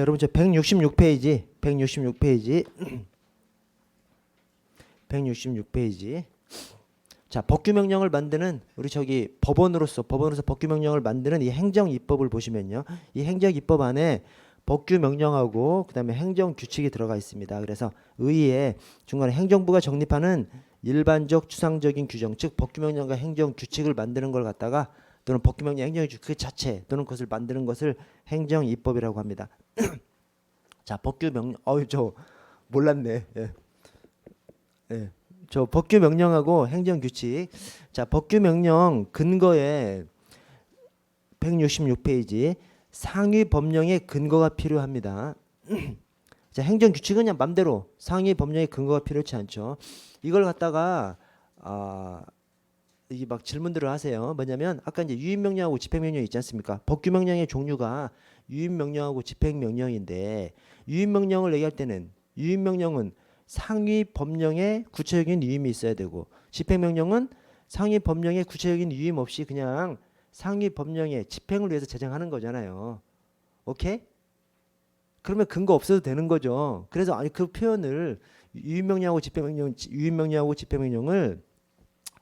여러분 저 166페이지 166페이지 자, 법규명령을 만드는 우리 저기 법원으로서 법규명령을 만드는 이 행정입법을 보시면요, 이 행정입법 안에 법규명령하고 그 다음에 행정규칙이 들어가 있습니다. 그래서 의회 중간에 행정부가 정립하는 일반적 추상적인 규정, 즉 법규명령과 행정규칙을 만드는 걸 갖다가 또는 법규명령 행정규칙 그 자체 또는 그것을 만드는 것을 행정입법이라고 합니다. 자, 법규명령 저 몰랐네. 예. 예. 저 법규명령하고 행정규칙. 자, 법규명령 근거에 166페이지 상위 법령의 근거가 필요합니다. 자, 행정규칙은 그냥 맘대로 상위 법령의 근거가 필요치 않죠. 이걸 갖다가 이게 막 질문들을 하세요. 뭐냐면 아까 이제 유인명령하고 집행명령 있지 않습니까? 법규명령의 종류가 유인명령하고 집행명령인데, 유인명령을 얘기할 때는 유인명령은 상위 법령에 구체적인 유임이 있어야 되고, 집행명령은 상위 법령에 구체적인 유임 없이 그냥 상위 법령의 집행을 위해서 제정하는 거잖아요. 오케이? 그러면 근거 없어도 되는 거죠. 그래서 아니 그 표현을 유인명령하고 집행명령을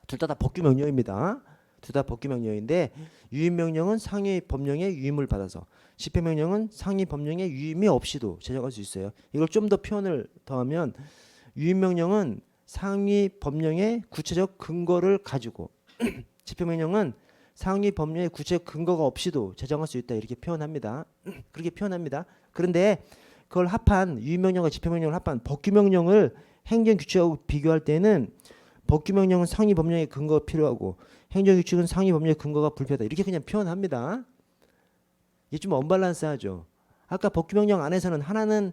둘 다 법규명령입니다. 둘 다 법규명령인데, 유인명령은 상위 법령의 유임을 받아서, 집행명령은 상위 법령의 유임이 없이도 제정할 수 있어요. 이걸 좀 더 표현을 더하면 유인명령은 상위 법령의 구체적 근거를 가지고 집행명령은 상위 법령의 구체적 근거가 없이도 제정할 수 있다, 이렇게 표현합니다. 그렇게 표현합니다. 그런데 그걸 합한 유인명령과 집행명령을 합한 법규명령을 행정규칙하고 비교할 때는 법규명령은 상위 법령의 근거가 필요하고 행정규칙은 상위 법령의 근거가 불필요하다, 이렇게 그냥 표현합니다. 이게 좀 언밸런스하죠. 아까 법규명령 안에서는 하나는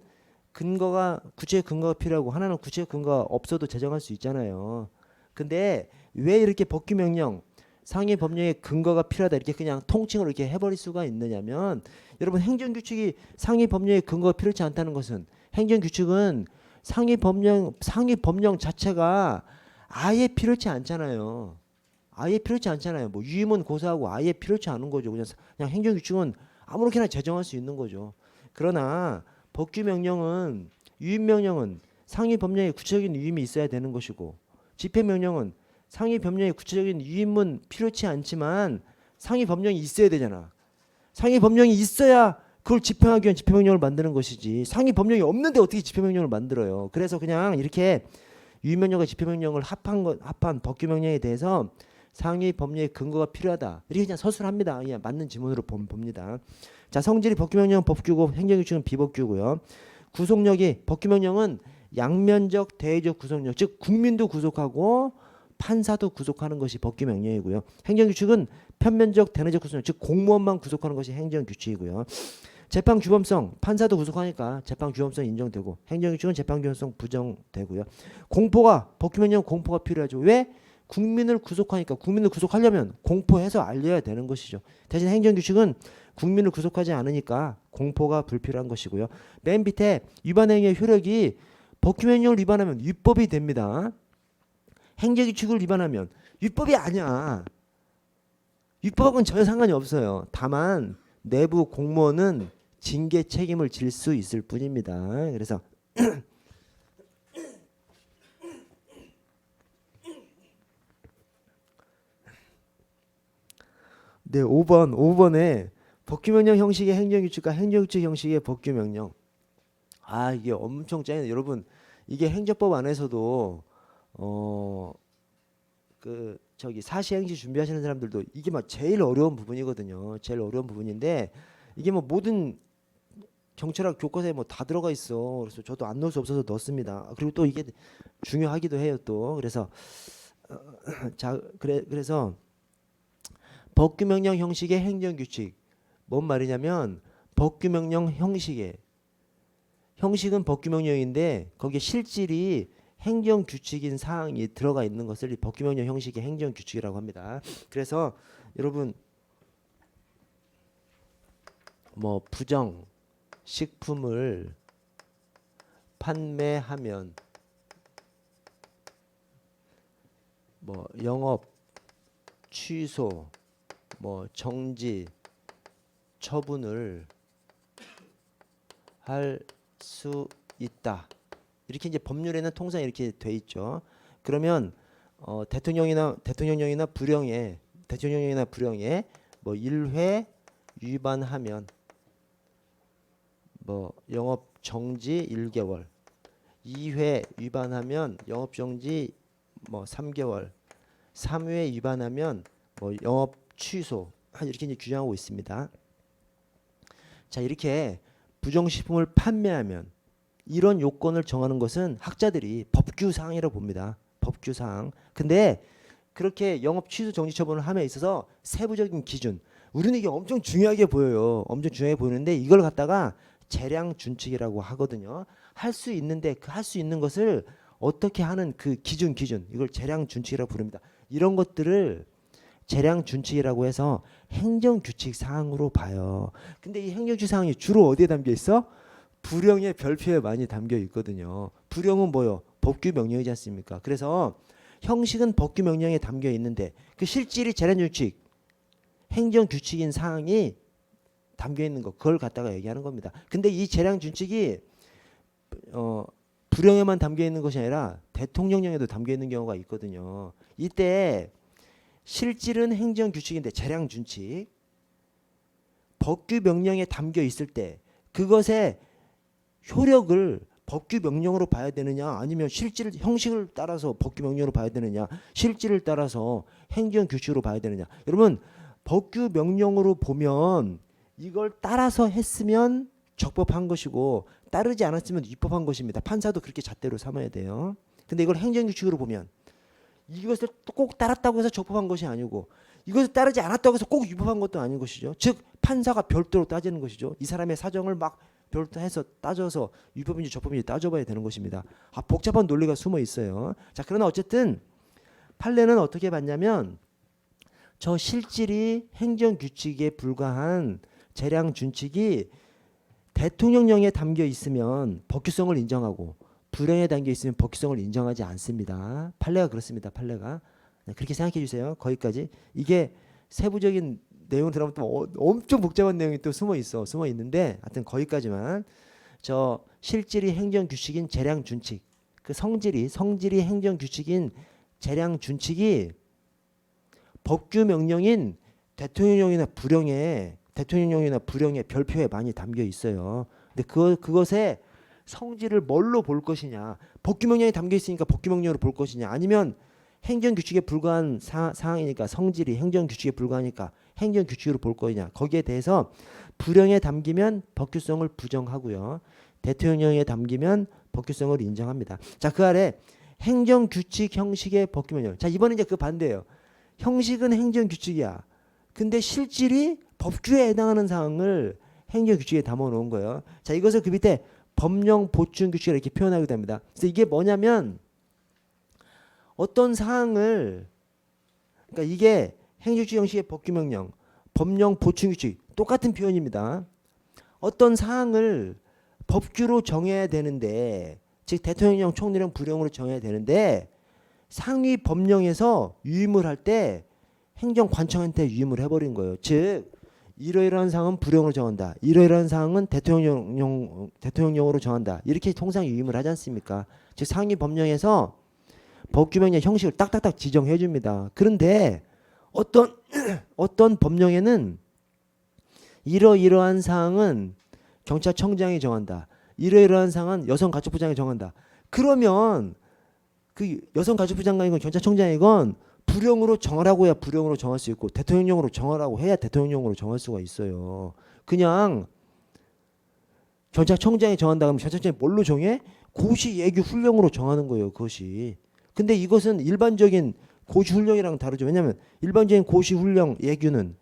근거가 구체적 근거가 필요하고 하나는 구체적 근거가 없어도 제정할 수 있잖아요. 근데 왜 이렇게 법규명령 상위 법령의 근거가 필요하다 이렇게 그냥 통칭으로 이렇게 해버릴 수가 있느냐면, 여러분 행정규칙이 상위 법령의 근거가 필요치 않다는 것은, 행정규칙은 상위 법령 자체가 아예 필요치 않잖아요. 아예 필요치 않잖아요. 뭐 유임은 고사하고 아예 필요치 않은 거죠. 그냥 행정규칙은 아무렇게나 제정할 수 있는 거죠. 그러나 법규명령은, 유임명령은 상위 법령에 구체적인 유임이 있어야 되는 것이고, 집행명령은 상위 법령에 구체적인 유임은 필요치 않지만 상위 법령이 있어야 되잖아. 상위 법령이 있어야 그걸 집행하기 위한 집행명령을 만드는 것이지, 상위 법령이 없는데 어떻게 집행명령을 만들어요. 그래서 그냥 이렇게 유임명령과 집행명령을 합한 법규명령에 대해서 상위 법령의 근거가 필요하다, 이렇게 그냥 서술합니다. 그냥 맞는 지문으로 봅니다. 자, 성질이 법규명령은 법규고 행정규칙은 비법규고요. 구속력이, 법규명령은 양면적 대외적 구속력, 즉 국민도 구속하고 판사도 구속하는 것이 법규명령이고요. 행정규칙은 편면적 대내적 구속력, 즉 공무원만 구속하는 것이 행정규칙이고요. 재판 규범성, 판사도 구속하니까 재판 규범성 인정되고, 행정규칙은 재판 규범성 부정되고요. 공포가, 법규명령 공포가 필요하죠. 왜? 국민을 구속하니까. 국민을 구속하려면 공포해서 알려야 되는 것이죠. 대신 행정규칙은 국민을 구속하지 않으니까 공포가 불필요한 것이고요. 맨 밑에 위반행위의 효력이, 법규명령을 위반하면 위법이 됩니다. 행정규칙을 위반하면 위법이 아니야. 위법하고는 전혀 상관이 없어요. 다만 내부 공무원은 징계 책임을 질 수 있을 뿐입니다. 그래서 네, 5번에 법규명령 형식의 행정규칙과 행정규칙 형식의 법규명령. 이게 엄청 짜요. 여러분, 이게 행정법 안에서도 저기 사시행시 준비하시는 사람들도 이게 막 제일 어려운 부분이거든요. 제일 어려운 부분인데, 이게 뭐 모든 경찰학 교과서에 뭐 다 들어가 있어. 그래서 저도 안 넣을 수 없어서 넣었습니다. 그리고 또 이게 중요하기도 해요, 또. 그래서 자, 그래서 법규명령 형식의 행정규칙, 뭔 말이냐면 법규명령 형식은 법규명령인데 거기에 실질이 행정규칙인 사항이 들어가 있는 것을 이 법규명령 형식의 행정규칙이라고 합니다. 그래서 여러분, 뭐 부정 식품을 판매하면 뭐 영업 취소, 뭐 정지, 처분을 할 수 있다. 이렇게 이제 법률에는 통상 이렇게 돼 있죠. 그러면 대통령령이나 불령에 뭐 1회 위반하면 뭐 영업 정지 1개월, 2회 위반하면 영업 정지 뭐 3개월, 3회 위반하면 뭐 영업 취소 이렇게 이제 규정하고 있습니다. 자, 이렇게 부정식품을 판매하면 이런 요건을 정하는 것은 학자들이 법규 사항이라고 봅니다. 법규 사항. 근데 그렇게 영업 취소 정지 처분을 함에 있어서 세부적인 기준, 우리는 이게 엄청 중요하게 보여요. 엄청 중요하게 보이는데 이걸 갖다가 재량 준칙이라고 하거든요. 할 수 있는데 그 할 수 있는 것을 어떻게 하는 그 기준 이걸 재량 준칙이라고 부릅니다. 이런 것들을 재량 준칙이라고 해서 행정규칙 사항으로 봐요. 근데 이 행정규칙 사항이 주로 어디에 담겨 있어? 불령의 별표에 많이 담겨 있거든요. 불령은 뭐요? 법규 명령이지 않습니까? 그래서 형식은 법규 명령에 담겨 있는데 그 실질이 재량 준칙, 행정규칙인 사항이 담겨 있는 거, 그걸 갖다가 얘기하는 겁니다. 근데 이 재량 준칙이 불령에만 담겨 있는 것이 아니라 대통령령에도 담겨 있는 경우가 있거든요. 이때 실질은 행정규칙인데 재량 준칙, 법규 명령에 담겨 있을 때 그것의 효력을 법규 명령으로 봐야 되느냐, 아니면 실질 형식을 따라서 법규 명령으로 봐야 되느냐, 실질을 따라서 행정규칙으로 봐야 되느냐. 여러분, 법규 명령으로 보면 이걸 따라서 했으면 적법한 것이고 따르지 않았으면 위법한 것입니다. 판사도 그렇게 잣대로 삼아야 돼요. 근데 이걸 행정규칙으로 보면 이것을 꼭 따랐다고 해서 적법한 것이 아니고 이것을 따르지 않았다고 해서 꼭 위법한 것도 아닌 것이죠. 즉 판사가 별도로 따지는 것이죠. 이 사람의 사정을 막 별도해서 따져서 위법인지 적법인지 따져봐야 되는 것입니다. 복잡한 논리가 숨어 있어요. 자, 그러나 어쨌든 판례는 어떻게 봤냐면 저 실질이 행정규칙에 불과한 재량 준칙이 대통령령에 담겨 있으면 법규성을 인정하고 불령에 담겨 있으면 법규성을 인정하지 않습니다. 판례가 그렇습니다. 판례가. 네, 그렇게 생각해 주세요. 거기까지. 이게 세부적인 내용을 들어보면 또 엄청 복잡한 내용이 또 숨어 있는데 하여튼 거기까지만. 저 실질이 행정규칙인 재량 준칙, 그 성질이 행정규칙인 재량 준칙이 법규 명령인 대통령령이나 불령에 별표에 많이 담겨 있어요. 근데 그것의 성질을 뭘로 볼 것이냐, 법규 명령에 담겨 있으니까 법규 명령으로 볼 것이냐, 아니면 행정규칙에 불과한 사항이니까 성질이 행정규칙에 불과하니까 행정규칙으로 볼 거냐, 거기에 대해서 불령에 담기면 법규성을 부정하고요, 대통령령에 담기면 법규성을 인정합니다. 자, 그 아래 행정규칙 형식의 법규 명령. 자, 이번에 이제 그 반대예요. 형식은 행정규칙이야. 근데 실질이 법규에 해당하는 사항을 행정규칙에 담아 놓은 거예요. 자, 이것을 그 밑에 법령 보충 규칙을 이렇게 표현하게 됩니다. 그래서 이게 뭐냐면 어떤 사항을, 그러니까 이게 행정규칙 형식의 법규 명령, 법령 보충 규칙 똑같은 표현입니다. 어떤 사항을 법규로 정해야 되는데, 즉 대통령령, 총리령, 불령으로 정해야 되는데 상위 법령에서 유임을 할 때 행정관청한테 유임을 해버린 거예요. 즉 이러이러한 사항은 불령으로 정한다, 이러이러한 사항은 대통령령으로 정한다, 이렇게 통상 유임을 하지 않습니까? 즉 상위 법령에서 법규명령 형식을 딱딱딱 지정해 줍니다. 그런데 어떤 법령에는 이러이러한 사항은 경찰청장이 정한다, 이러이러한 사항은 여성가족부장이 정한다. 그러면 그 여성가족부 장관이건 경찰청장이건 불령으로 정하라고 해야 불령으로 정할 수 있고 대통령령으로 정하라고 해야 대통령령으로 정할 수가 있어요. 그냥 경찰청장이 정한다 그러면 경찰청장이 뭘로 정해? 고시 예규 훈령으로 정하는 거예요. 그것이. 근데 이것은 일반적인 고시 훈령이랑 다르죠. 왜냐하면 일반적인 고시 훈령 예규는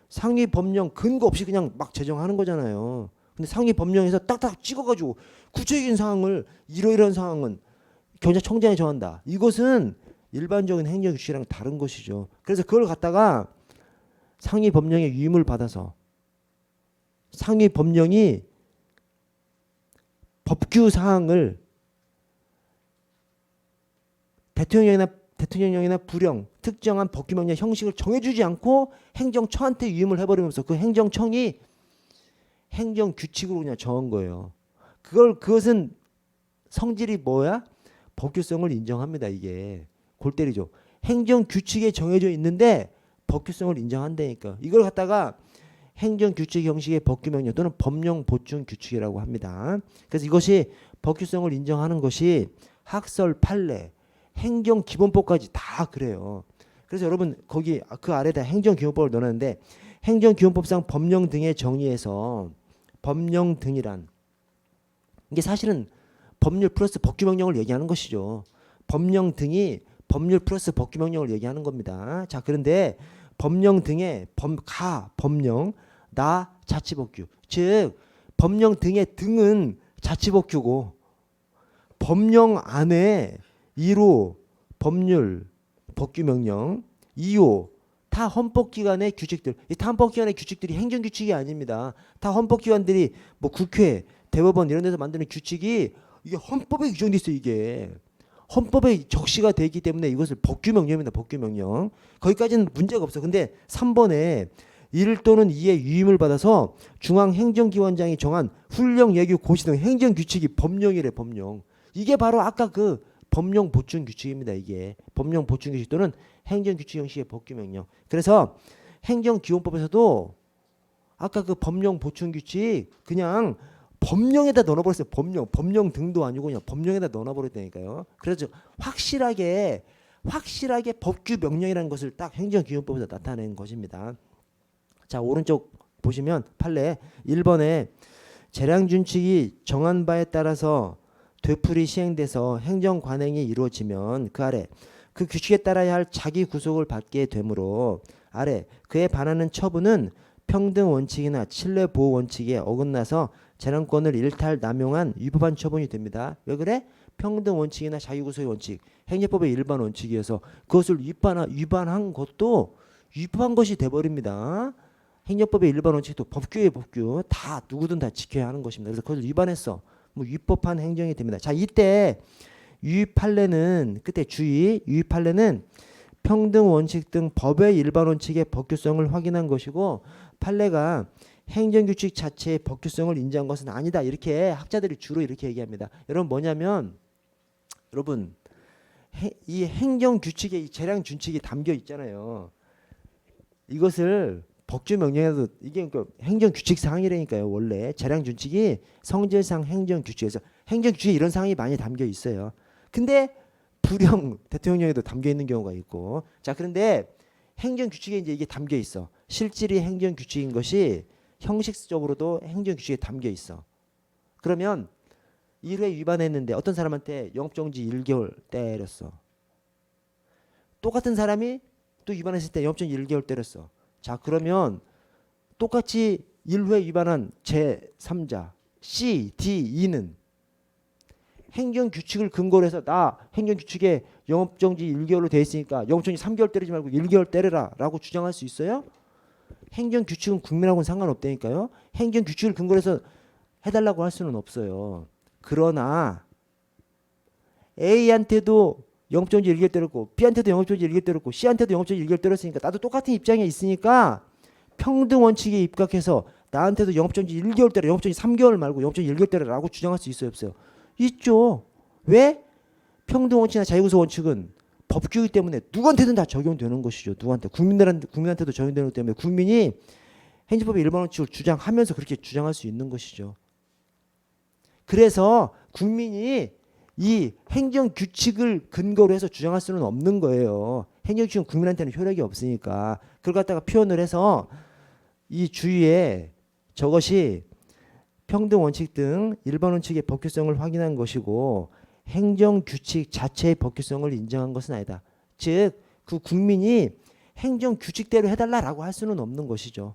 상위 법령 근거 없이 그냥 막 제정하는 거잖아요. 근데 상위 법령에서 딱딱 찍어가지고 구체적인 사항을 이러이러한 사항은 경찰청장이 정한다, 이것은 일반적인 행정규칙이랑 다른 것이죠. 그래서 그걸 갖다가 상위 법령에 유임을 받아서 상위 법령이 법규 사항을 대통령령이나 불령, 특정한 법규 명령 형식을 정해주지 않고 행정처한테 유임을 해버리면서 그 행정청이 행정 규칙으로 그냥 정한 거예요. 그것은 성질이 뭐야? 법규성을 인정합니다. 이게 골 때리죠. 행정 규칙에 정해져 있는데 법규성을 인정한다니까. 이걸 갖다가 행정 규칙 형식의 법규 명령 또는 법령 보충 규칙이라고 합니다. 그래서 이것이 법규성을 인정하는 것이 학설 판례, 행정 기본법까지 다 그래요. 그래서 여러분 거기 그 아래다 행정 기본법을 넣었는데 행정 기본법상 법령 등의 정의에서 법령 등이란 이게 사실은 법률 플러스 법규 명령을 얘기하는 것이죠. 법령 등이 법률 플러스 법규 명령을 얘기하는 겁니다. 자, 그런데 법령 등의 법령, 나 자치법규. 즉 법령 등의 등은 자치법규고 법령 안에 1호 법률 법규 명령, 2호 타 헌법기관의 규칙들. 이 타 헌법기관의 규칙들이 행정규칙이 아닙니다. 타 헌법기관들이 뭐 국회, 대법원 이런 데서 만드는 규칙이 이게 헌법에 규정돼 있어요. 이게 헌법에 적시가 되기 때문에 이것을 법규명령입니다. 법규명령. 거기까지는 문제가 없어. 근데 3번에 1 또는 2의 위임을 받아서 중앙행정기관장이 정한 훈령, 예규, 고시 등 행정규칙이 법령이래. 법령. 이게 바로 아까 그 법령 보충 규칙입니다. 이게 법령 보충 규칙 또는 행정규칙 형식의 법규명령. 그래서 행정기본법에서도 아까 그 법령 보충 규칙 그냥 법령에다 넣어버렸어요. 법령 등도 아니고 그냥 법령에다 넣어버렸다니까요. 그래서 확실하게 법규 명령이라는 것을 딱 행정기본법에서 나타낸 것입니다. 자, 오른쪽 보시면 판례 1번에 재량준칙이 정한 바에 따라서 되풀이 시행돼서 행정관행이 이루어지면 그 아래 그 규칙에 따라야 할 자기 구속을 받게 되므로 아래 그에 반하는 처분은 평등 원칙이나 신뢰 보호 원칙에 어긋나서 재량권을 일탈 남용한 위법한 처분이 됩니다. 왜 그래? 평등 원칙이나 자기 구속의 원칙, 행정법의 일반 원칙이어서 그것을 위반한 것도 위법한 것이 돼버립니다. 행정법의 일반 원칙도 법규의 법규 다 누구든 다 지켜야 하는 것입니다. 그래서 그것을 위반했어. 뭐 위법한 행정이 됩니다. 자, 이때 유의 판례는 그때 유의 판례는 평등 원칙 등 법의 일반 원칙의 법규성을 확인한 것이고 판례가 행정규칙 자체의 법규성을 인정한 것은 아니다. 이렇게 학자들이 주로 이렇게 얘기합니다. 여러분 뭐냐면 여러분 이 행정규칙에 이 재량준칙이 담겨 있잖아요. 이것을 법규 명령에도 이게 그러니까 행정규칙 사항이라니까요. 원래 재량준칙이 성질상 행정규칙에서 행정규칙에 이런 사항이 많이 담겨 있어요. 근데 불형 대통령령에도 담겨 있는 경우가 있고 자 그런데 행정규칙에 이제 이게 담겨 있어. 실질이 행정규칙인 것이 형식적으로도 행정규칙에 담겨 있어. 그러면 1회 위반했는데 어떤 사람한테 영업정지 1개월 때렸어. 똑같은 사람이 또 위반했을 때 영업정지 1개월 때렸어. 자 그러면 똑같이 1회 위반한 제3자 C, D, E는 행정규칙을 근거로 해서 나 행정규칙에 영업정지 1개월로 돼 있으니까 영업정지 3개월 때리지 말고 1개월 때려라 라고 주장할 수 있어요? 행정규칙은 국민하고는 상관없다니까요. 행정규칙을 근거로 해서 해달라고 할 수는 없어요. 그러나 A한테도 영업정지 1개월 때렸고 B한테도 영업정지 1개월 때렸고 C한테도 영업정지 1개월 때렸으니까 나도 똑같은 입장에 있으니까 평등 원칙에 입각해서 나한테도 영업정지 1개월 때려 영업정지 3개월 말고 영업정지 1개월 때려라고 주장할 수 있어요 없어요? 있죠. 왜? 평등 원칙이나 자유구속 원칙은 법규이기 때문에 누구한테든 다 적용되는 것이죠. 국민한테도 적용되는 것 때문에 국민이 행정법의 일반 원칙을 주장하면서 그렇게 주장할 수 있는 것이죠. 그래서 국민이 이 행정규칙을 근거로 해서 주장할 수는 없는 거예요. 행정규칙은 국민한테는 효력이 없으니까. 그걸 갖다가 표현을 해서 이 주의에 저것이 평등 원칙 등 일반 원칙의 법규성을 확인한 것이고 행정규칙 자체의 법규성을 인정한 것은 아니다. 즉 그 국민이 행정규칙대로 해달라라고 할 수는 없는 것이죠.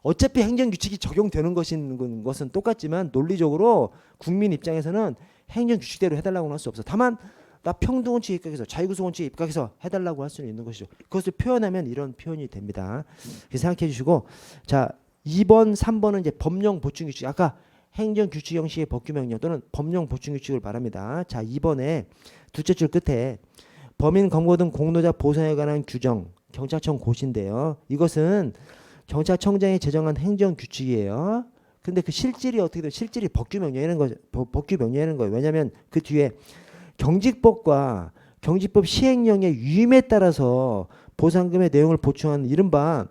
어차피 행정규칙이 적용되는 것은 똑같지만 논리적으로 국민 입장에서는 행정규칙대로 해달라고는 할 수 없어. 다만 나 평등원칙에 입각해서 자유구속 원칙에 입각해서 해달라고 할 수는 있는 것이죠. 그것을 표현하면 이런 표현이 됩니다. 생각해 주시고 자 2번 3번은 이제 법령 보충규칙 아까 행정규칙 형식의 법규명령 또는 법령 보충규칙을 말합니다. 자 2번에 둘째 줄 끝에 범인 검거 등 공로자 보상에 관한 규정 경찰청 고시인데요. 이것은 경찰청장이 제정한 행정규칙이에요. 근데 그 실질이 어떻게 돼요? 실질이 법규명령이라는 거죠. 법규명령이라는 거예요. 왜냐하면 그 뒤에 경직법과 경직법 시행령의 위임에 따라서 보상금의 내용을 보충하는 이른바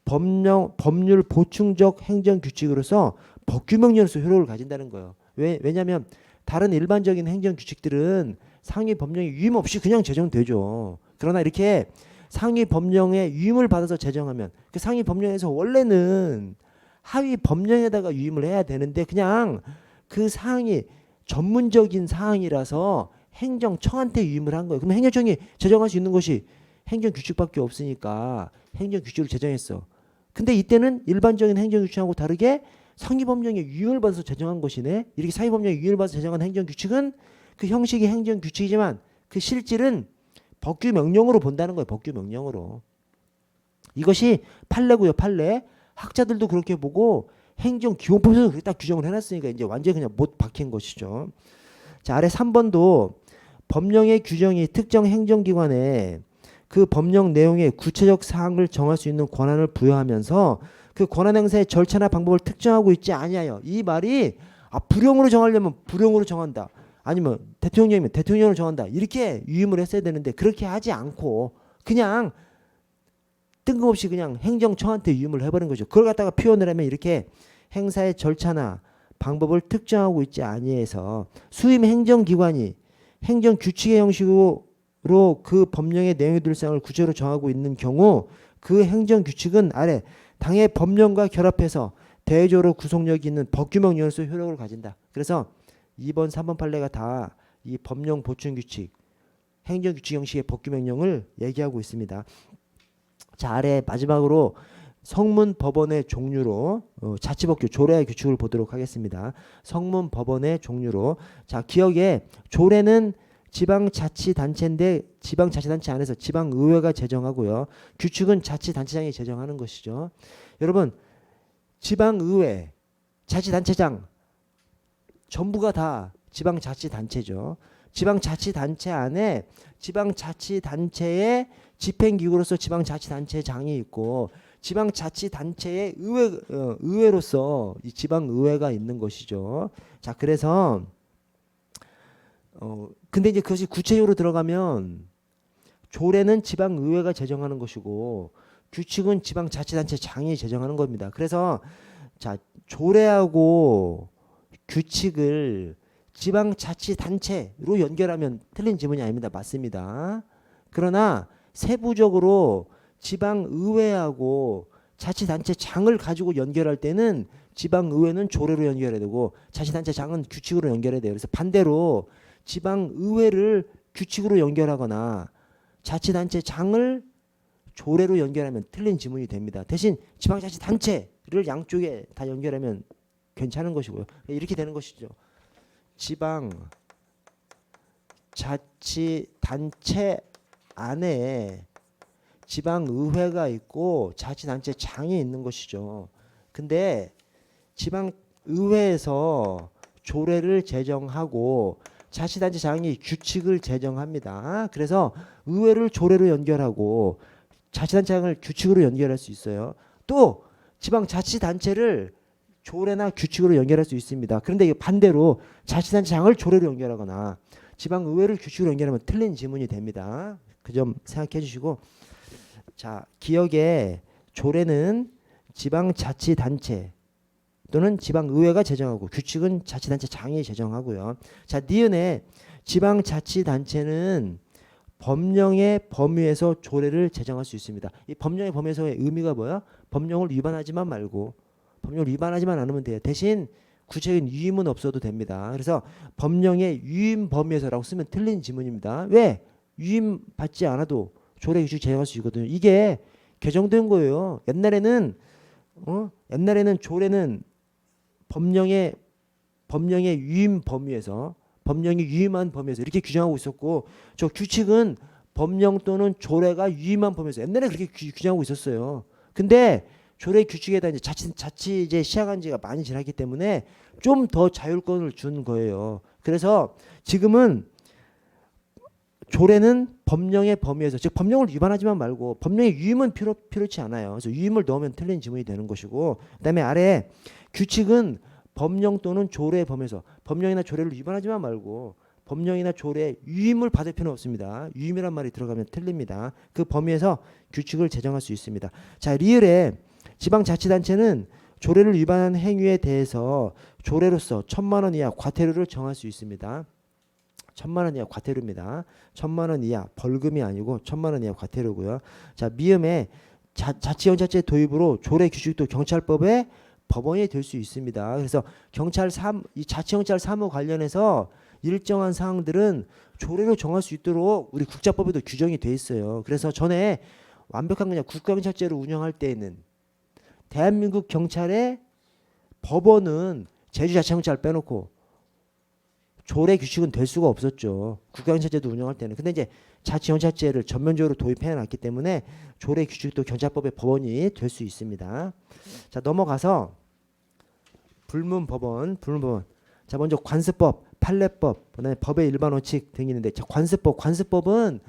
법률 보충적 행정규칙으로서 법규명령으로서 효력을 가진다는 거예요. 왜냐하면 다른 일반적인 행정규칙들은 상위 법령의 위임 없이 그냥 제정되죠. 그러나 이렇게 상위 법령의 위임을 받아서 제정하면 그 상위 법령에서 원래는 하위 법령에다가 위임을 해야 되는데 그냥 그 사항이 전문적인 사항이라서 행정청한테 위임을 한 거예요. 그럼 행정청이 제정할 수 있는 것이 행정규칙밖에 없으니까 행정규칙을 제정했어. 근데 이때는 일반적인 행정규칙하고 다르게 상위법령의 위임을 받아서 제정한 것이네. 이렇게 상위법령의 위임을 받아서 제정한 행정규칙은 그 형식이 행정규칙이지만 그 실질은 법규명령으로 본다는 거예요. 법규명령으로. 이것이 판례고요. 판례. 학자들도 그렇게 보고 행정기본법에서 그렇게 딱 규정을 해놨으니까 이제 완전히 그냥 못 박힌 것이죠. 자, 아래 3번도 법령의 규정이 특정 행정기관에 그 법령 내용의 구체적 사항을 정할 수 있는 권한을 부여하면서 그 권한 행사의 절차나 방법을 특정하고 있지 아니하여. 이 말이 불용으로 정하려면 불용으로 정한다. 아니면 대통령이면 대통령으로 정한다. 이렇게 위임을 했어야 되는데 그렇게 하지 않고 그냥 뜬금없이 그냥 행정청한테 위임을 해버린 거죠. 그걸 갖다가 표현을 하면 이렇게 행사의 절차나 방법을 특정하고 있지 아니해서 수임 행정기관이 행정규칙의 형식으로 그 법령의 내용에 둘 사항을 구체로 정하고 있는 경우 그 행정규칙은 아래 당의 법령과 결합해서 대조로 구속력이 있는 법규명령으로서 효력을 가진다. 그래서 2번, 3번 판례가 다 이 법령 보충규칙, 행정규칙 형식의 법규명령을 얘기하고 있습니다. 자, 아래 마지막으로 성문법원의 종류로 자치법규 조례 규칙을 보도록 하겠습니다. 성문법원의 종류로 자 기억에 조례는 지방자치단체인데 지방자치단체 안에서 지방의회가 제정하고요. 규칙은 자치단체장이 제정하는 것이죠. 여러분 지방의회, 자치단체장 전부가 다 지방자치단체죠. 지방자치단체 안에 지방자치단체의 집행기구로서 지방자치단체장이 있고 지방자치단체의 의회로서 이 지방의회가 있는 것이죠. 자, 그래서 근데 이제 그것이 구체적으로 들어가면 조례는 지방의회가 제정하는 것이고 규칙은 지방자치단체장이 제정하는 겁니다. 그래서 자, 조례하고 규칙을 지방자치단체로 연결하면 틀린 지문이 아닙니다. 맞습니다. 그러나 세부적으로 지방의회하고 자치단체장을 가지고 연결할 때는 지방의회는 조례로 연결해야 되고 자치단체장은 규칙으로 연결해야 돼요. 그래서 반대로 지방의회를 규칙으로 연결하거나 자치단체장을 조례로 연결하면 틀린 지문이 됩니다. 대신 지방자치단체를 양쪽에 다 연결하면 괜찮은 것이고요. 이렇게 되는 것이죠. 지방자치단체 안에 지방의회가 있고 자치단체장이 있는 것이죠. 근데 지방의회에서 조례를 제정하고 자치단체장이 규칙을 제정합니다. 그래서 의회를 조례로 연결하고 자치단체장을 규칙으로 연결할 수 있어요. 또 지방자치단체를 조례나 규칙으로 연결할 수 있습니다. 그런데 반대로 자치단체장을 조례로 연결하거나 지방의회를 규칙으로 연결하면 틀린 지문이 됩니다. 그 점 생각해 주시고 자, 기억에 조례는 지방자치단체 또는 지방의회가 제정하고 규칙은 자치단체장이 제정하고요. 자, 니은에 지방자치단체는 법령의 범위에서 조례를 제정할 수 있습니다. 이 법령의 범위에서의 의미가 뭐야? 법령을 위반하지만 말고 법령을 위반하지만 않으면 돼요. 대신 구체적인 위임은 없어도 됩니다. 그래서 법령의 위임 범위에서라고 쓰면 틀린 지문입니다. 왜? 위임 받지 않아도 조례 규칙 제정할 수 있거든요. 이게 개정된 거예요. 옛날에는 조례는 법령의 위임 범위에서 법령이 위임한 범위에서 이렇게 규정하고 있었고 저 규칙은 법령 또는 조례가 위임한 범위에서 옛날에 그렇게 규정하고 있었어요. 근데 조례 규칙에다 이제 자치 이제 시행한 지가 많이 지났기 때문에 좀 더 자율권을 준 거예요. 그래서 지금은 조례는 법령의 범위에서, 즉 법령을 위반하지만 말고 법령의 유임은 필요치 않아요. 그래서 유임을 넣으면 틀린 지문이 되는 것이고, 그다음에 아래 규칙은 법령 또는 조례의 범위에서, 법령이나 조례를 위반하지만 말고 법령이나 조례 유임을 받을 필요는 없습니다. 유임이란 말이 들어가면 틀립니다. 그 범위에서 규칙을 제정할 수 있습니다. 자, 리을에 지방자치단체는 조례를 위반한 행위에 대해서 조례로서 1,000만 원 이하 과태료를 정할 수 있습니다. 1,000만 원 이하 과태료입니다. 1,000만 원 이하, 벌금이 아니고 1,000만 원 이하 과태료고요. 자, 미음에 자치형사제 도입으로 조례 규칙도 경찰법의 법원이 될 수 있습니다. 그래서 이 자치형찰 사무 관련해서 일정한 사항들은 조례로 정할 수 있도록 우리 국자법에도 규정이 돼 있어요. 그래서 전에 완벽한 그냥 국가경찰제를 운영할 때에는 대한민국 경찰의 법원은 제주자치형찰 빼놓고 조례 규칙은 될 수가 없었죠. 국가경찰제도 운영할 때는. 근데 이제 자치경찰제를 전면적으로 도입해 놨기 때문에 조례 규칙도 경찰법의 법원이 될 수 있습니다. 자, 넘어가서 불문법원. 자, 먼저 관습법, 판례법, 그다음에 법의 일반 원칙 등이 있는데, 자, 관습법은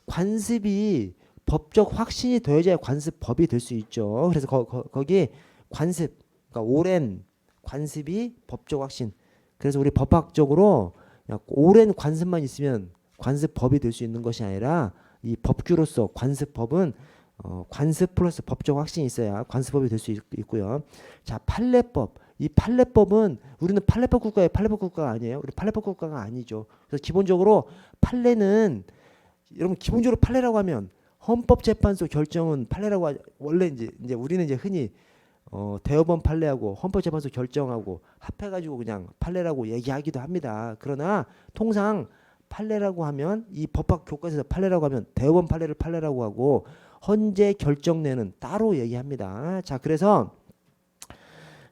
관습이 법적 확신이 되어야지 관습법이 될 수 있죠. 그래서 거기 관습, 그러니까 오랜 관습이 법적 확신. 그래서 우리 법학적으로 오랜 관습만 있으면 관습법이 될 수 있는 것이 아니라 이 법규로서 관습법은 관습 플러스 법적 확신이 있어야 관습법이 될 수 있고요. 자, 판례법. 이 판례법은 우리는 판례법 국가예요. 판례법 국가가 아니에요. 우리 판례법 국가가 아니죠. 그래서 기본적으로 판례는, 여러분 기본적으로 판례라고 하면 헌법재판소 결정은 판례라고 원래 이제 우리는 이제 흔히 대법원 판례하고 헌법재판소 결정하고 합해가지고 그냥 판례라고 얘기하기도 합니다. 그러나 통상 판례라고 하면 이 법학 교과서에서 판례라고 하면 대법원 판례를 판례라고 하고 헌재 결정내는 따로 얘기합니다. 자, 그래서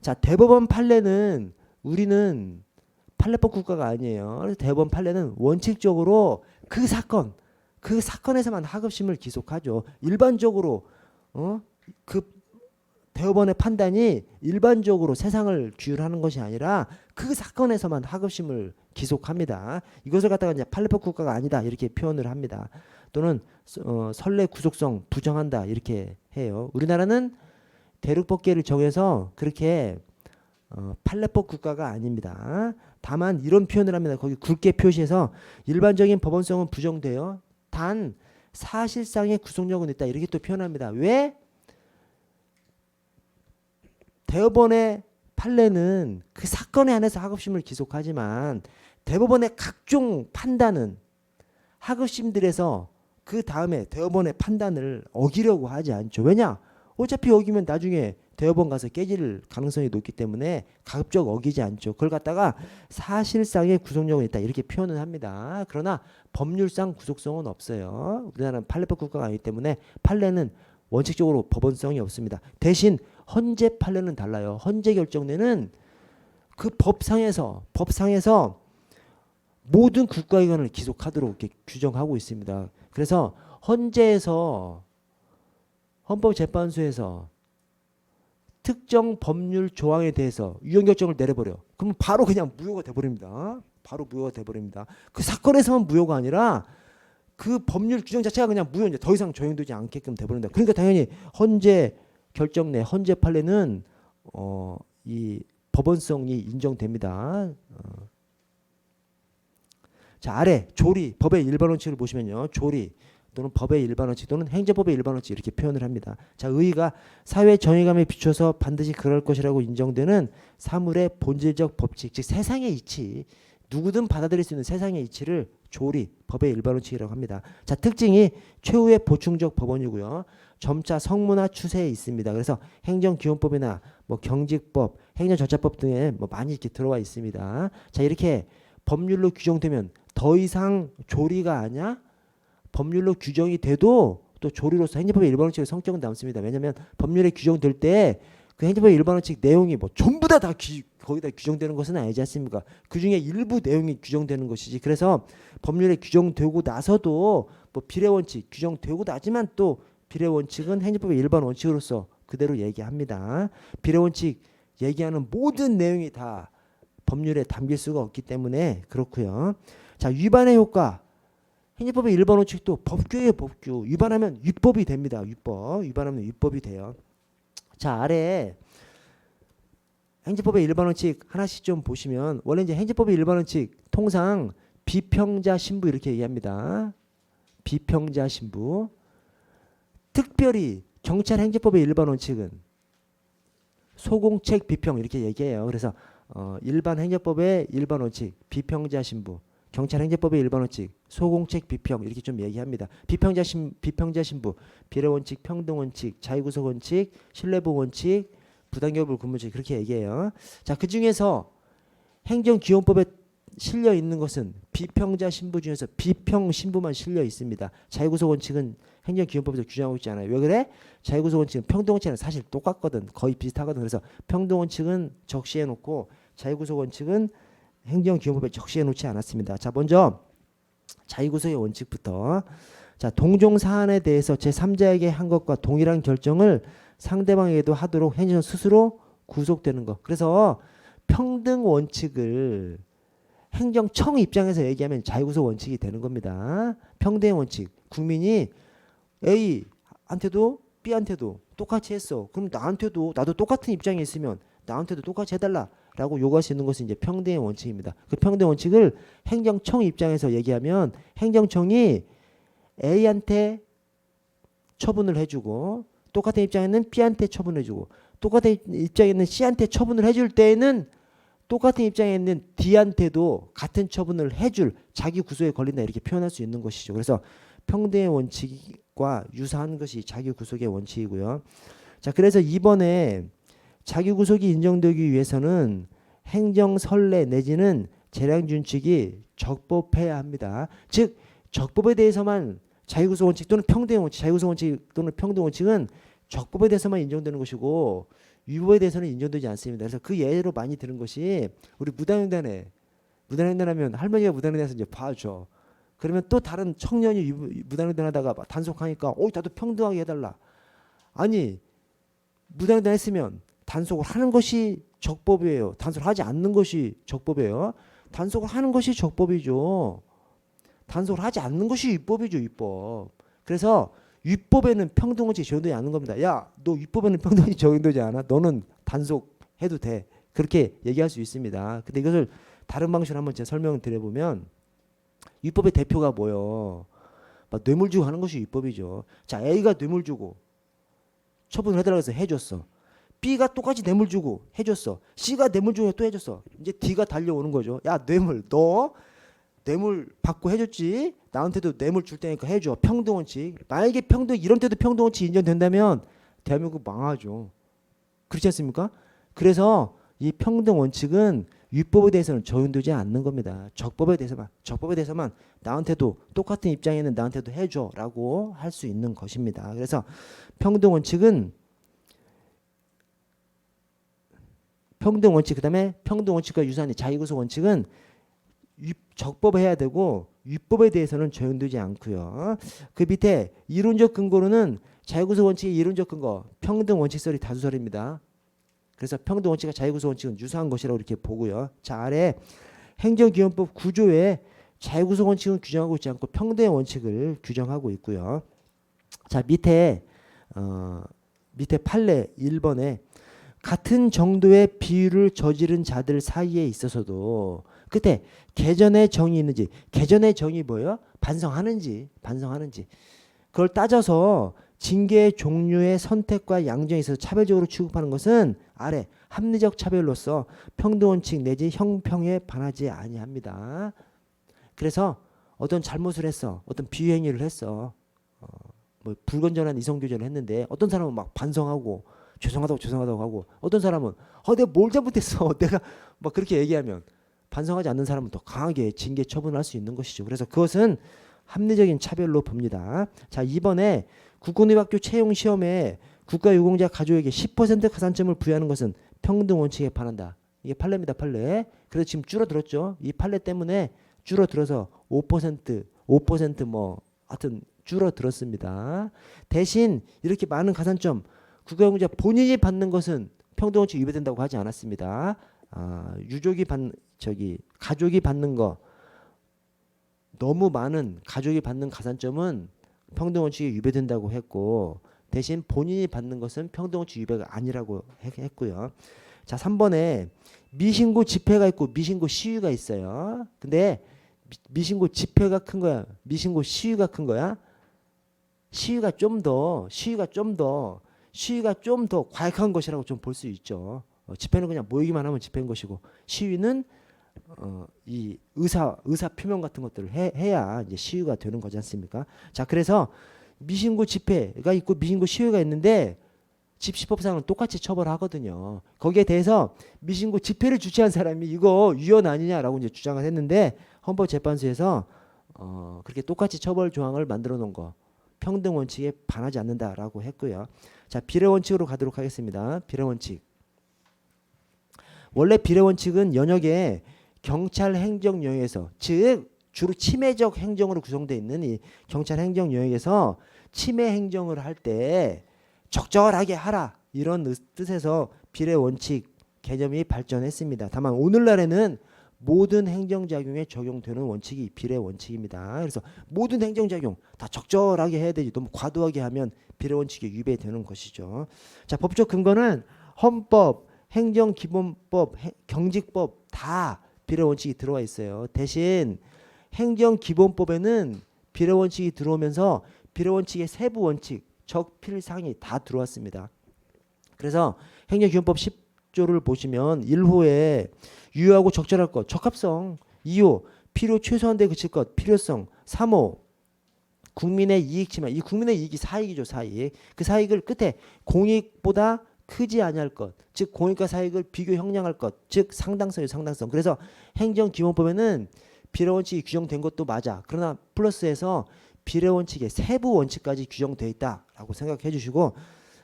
자, 대법원 판례는 우리는 판례법 국가가 아니에요. 그래서 대법원 판례는 원칙적으로 그 사건에서만 하급심을 기속하죠. 일반적으로 그 대법원의 판단이 일반적으로 세상을 규율하는 것이 아니라 그 사건에서만 하급심을 기속합니다. 이것을 갖다가 이제 판례법 국가가 아니다 이렇게 표현을 합니다. 또는 선례 구속성 부정한다 이렇게 해요. 우리나라는 대륙법계를 정해서 그렇게 판례법 국가가 아닙니다. 다만 이런 표현을 합니다. 거기 굵게 표시해서 일반적인 법원성은 부정돼요. 단 사실상의 구속력은 있다 이렇게 또 표현합니다. 왜? 대법원의 판례는 그 사건에 한해서 하급심을 기속하지만 대법원의 각종 판단은 하급심들에서 그 다음에 대법원의 판단을 어기려고 하지 않죠. 왜냐? 어차피 어기면 나중에 대법원 가서 깨질 가능성이 높기 때문에 가급적 어기지 않죠. 그걸 갖다가 사실상의 구속력은 있다 이렇게 표현을 합니다. 그러나 법률상 구속성은 없어요. 우리나라는 판례법 국가가 아니기 때문에 판례는 원칙적으로 법원성이 없습니다. 대신 헌재 판례는 달라요. 헌재 결정내는 그 법상에서 모든 국가기관을 기속하도록 이렇게 규정하고 있습니다. 그래서 헌재에서 헌법재판소에서 특정 법률 조항에 대해서 유언결정을 내려버려. 그러면 바로 그냥 무효가 돼버립니다. 바로 무효가 돼버립니다. 그 사건에서만 무효가 아니라 그 법률 규정 자체가 그냥 무효, 이제 더 이상 적용되지 않게끔 돼버린다. 그러니까 당연히 헌재 결정내, 헌재 판례는 이 법원성이 인정됩니다. 자, 아래 조리, 법의 일반 원칙을 보시면요. 조리 또는 법의 일반 원칙 또는 행정법의 일반 원칙 이렇게 표현을 합니다. 자, 의의가 사회 정의감에 비춰서 반드시 그럴 것이라고 인정되는 사물의 본질적 법칙, 즉 세상의 이치, 누구든 받아들일 수 있는 세상의 이치를 조리, 법의 일반 원칙이라고 합니다. 자, 특징이 최후의 보충적 법원이고요. 점차 성문화 추세에 있습니다. 그래서 행정기본법이나 뭐 경직법, 행정절차법 등에 뭐 많이 이렇게 들어와 있습니다. 자, 이렇게 법률로 규정되면 더 이상 조리가 아니야? 법률로 규정이 돼도 또 조리로서 행정법의 일반 원칙의 성격은 남습니다. 왜냐하면 법률에 규정될 때 그 행정법의 일반 원칙 내용이 뭐 전부 다 거기다 규정되는 것은 아니지 않습니까? 그 중에 일부 내용이 규정되는 것이지. 그래서 법률에 규정되고 나서도 뭐 비례 원칙 규정되고 나지만 또 비례 원칙은 행정법의 일반 원칙으로서 그대로 얘기합니다. 비례 원칙 얘기하는 모든 내용이 다 법률에 담길 수가 없기 때문에 그렇고요. 자, 위반의 효과. 행정법의 일반 원칙도 법규예요, 법규. 위반하면 위법이 됩니다. 위반하면 위법이 돼요. 자, 아래에 행정법의 일반 원칙 하나씩 좀 보시면 원래 이제 행정법의 일반 원칙 통상 비평자 신부 이렇게 얘기합니다. 비평자 신부. 특별히 경찰 행정법의 일반 원칙은 소공책 비평 이렇게 얘기해요. 그래서 일반 행정법의 일반 원칙 비평자 신부, 경찰 행정법의 일반 원칙 소공책 비평 이렇게 좀 얘기합니다. 비평자 신부, 비례 원칙, 평등 원칙, 자유구속 원칙, 신뢰보호 원칙, 부당기업을 근무직 그렇게 얘기해요. 자, 그 중에서 행정기원법에 실려 있는 것은 비평자 신부 중에서 비평 신부만 실려 있습니다. 자유구속 원칙은 행정기원법에서 규정하고 있지 않아요. 왜 그래? 자유구속 원칙은 평등 원칙은 사실 똑같거든. 거의 비슷하거든. 그래서 평등 원칙은 적시해 놓고 자유구속 원칙은 행정기원법에 적시해 놓지 않았습니다. 자, 먼저 자유구속의 원칙부터. 자, 동종 사안에 대해서 제3자에게 한 것과 동일한 결정을 상대방에게도 하도록 행정 스스로 구속되는 것. 그래서 평등 원칙을 행정청 입장에서 얘기하면 자유구속 원칙이 되는 겁니다. 평등의 원칙. 국민이 A한테도 B한테도 똑같이 했어. 그럼 나한테도 나도 똑같은 입장에 있으면 나한테도 똑같이 해달라라고 요구할 수 있는 것은 이제 평등의 원칙입니다. 그 평등의 원칙을 행정청 입장에서 얘기하면 행정청이 A한테 처분을 해주고 똑같은 입장에는 B한테 처분해주고 똑같은 입장에는 C한테 처분을 해줄 때에는 똑같은 입장에 있는 D한테도 같은 처분을 해줄 자기 구속에 걸린다 이렇게 표현할 수 있는 것이죠. 그래서 평등의 원칙과 유사한 것이 자기 구속의 원칙이고요. 자, 그래서 이번에 자기 구속이 인정되기 위해서는 행정 선례 내지는 재량 준칙이 적법해야 합니다. 즉 적법에 대해서만 자유구속 원칙 또는 평등의 원칙, 자유구속 원칙 또는 평등 원칙은 적법에 대해서만 인정되는 것이고 위법에 대해서는 인정되지 않습니다. 그래서 그 예로 많이 드는 것이 우리 무단횡단하면 할머니가 무단횡단해서 이제 봐줘. 그러면 또 다른 청년이 무단횡단하다가 단속하니까 나도 평등하게 해달라. 아니 무단횡단했으면 단속을 하는 것이 적법이에요. 단속을 하지 않는 것이 적법이에요. 단속을 하는 것이 적법이죠. 단속을 하지 않는 것이 위법이죠, 위법. 그래서 위법에는 평등원칙이 적용되지 않는 겁니다. 야, 너 위법에는 평등원칙이 적용되지 않아? 너는 단속해도 돼. 그렇게 얘기할 수 있습니다. 근데 이것을 다른 방식으로 한번 제가 설명을 드려보면 위법의 대표가 뭐요? 막 뇌물 주고 하는 것이 위법이죠. 자, A가 뇌물 주고 처분을 해달라고 해서 해줬어. B가 똑같이 뇌물 주고 해줬어. C가 뇌물 주고 또 해줬어. 이제 D가 달려오는 거죠. 야, 너 뇌물 받고 해줬지. 나한테도 뇌물 줄 테니까 해줘. 평등원칙. 만약에 이런 때도 평등원칙 인정된다면 대한민국 망하죠. 그렇지 않습니까? 그래서 이 평등원칙은 위법에 대해서는 적용되지 않는 겁니다. 적법에 대해서만 나한테도 똑같은 입장에 있는 나한테도 해줘라고 할 수 있는 것입니다. 그래서 평등원칙은 그다음에 평등원칙과 유사한 자유구속 원칙은 적법해야 되고 위법에 대해서는 적용되지 않고요. 그 밑에 이론적 근거로는 자유구속 원칙의 이론적 근거 평등 원칙설이 다수설입니다. 그래서 평등 원칙과 자유구속 원칙은 유사한 것이라고 이렇게 보고요. 자, 아래 행정기원법 9조에 자유구속 원칙은 규정하고 있지 않고 평등의 원칙을 규정하고 있고요. 자, 밑에 판례 1번에 같은 정도의 비유를 저지른 자들 사이에 있어서도 끝에 개전의 정이 있는지, 개전의 정이 뭐예요? 반성하는지 그걸 따져서 징계의 종류의 선택과 양정에 있어서 차별적으로 취급하는 것은 아래 합리적 차별로서 평등원칙 내지 형평에 반하지 아니합니다. 그래서 어떤 잘못을 했어, 어떤 비유행위를 했어, 뭐 불건전한 이성교제를 했는데 어떤 사람은 막 반성하고 죄송하다고 하고 어떤 사람은 내가 뭘 잘못했어 내가 막 그렇게 얘기하면 반성하지 않는 사람은 더 강하게 징계 처분을 할 수 있는 것이죠. 그래서 그것은 합리적인 차별로 봅니다. 자, 이번에 국공립학교 채용 시험에 국가유공자 가족에게 10% 가산점을 부여하는 것은 평등 원칙에 반한다. 이게 판례입니다, 판례. 그래서 지금 줄어들었죠. 이 판례 때문에 줄어들어서 5% 뭐 하여튼 줄어들었습니다. 대신 이렇게 많은 가산점 국가유공자 본인이 받는 것은 평등 원칙 위배된다고 하지 않았습니다. 가족이 받는 거 너무 많은 가족이 받는 가산점은 평등원칙에 위배된다고 했고 대신 본인이 받는 것은 평등원칙 위배가 아니라고 했고요. 자, 3번에 미신고 집회가 있고 미신고 시위가 있어요. 근데 미신고 집회가 큰 거야? 미신고 시위가 큰 거야? 시위가 좀 더 과격한 것이라고 좀 볼 수 있죠. 집회는 그냥 모이기만 하면 집회인 것이고 시위는 이 의사 표명 같은 것들을 해야 이제 시위가 되는 거지 않습니까? 자, 그래서 미신고 집회가 있고 미신고 시위가 있는데 집시법상은 똑같이 처벌하거든요. 거기에 대해서 미신고 집회를 주최한 사람이 이거 위헌 아니냐라고 이제 주장을 했는데 헌법재판소에서 그렇게 똑같이 처벌 조항을 만들어 놓은 거 평등 원칙에 반하지 않는다라고 했고요. 자, 비례 원칙으로 가도록 하겠습니다. 비례 원칙. 원래 비례 원칙은 연역에 경찰 행정 영역에서 즉 주로 침해적 행정으로 구성되어 있는 이 경찰 행정 영역에서 침해 행정을 할 때 적절하게 하라 이런 뜻에서 비례 원칙 개념이 발전했습니다. 다만 오늘날에는 모든 행정작용에 적용되는 원칙이 비례 원칙입니다. 그래서 모든 행정작용 다 적절하게 해야 되지 너무 과도하게 하면 비례 원칙에 위배되는 것이죠. 자, 법적 근거는 헌법, 행정기본법, 경직법 다 비례 원칙이 들어와 있어요. 대신 행정기본법에는 비례 원칙이 들어오면서 비례 원칙의 세부 원칙, 적필상이 다 들어왔습니다. 그래서 행정기본법 10조를 보시면 1호에 유효하고 적절할 것, 적합성, 2호 필요 최소한 데 그칠 것, 필요성, 3호 국민의 이익 침해, 이 국민의 이익이 사익이죠, 사익. 그 사익을 끝에 공익보다 크지 아니할 것, 즉 공익과 사익을 비교 형량할 것, 즉 상당성이에요, 상당성. 그래서 행정기본법에는 비례 원칙이 규정된 것도 맞아. 그러나 플러스해서 비례 원칙의 세부 원칙까지 규정되어 있다라고 생각해 주시고,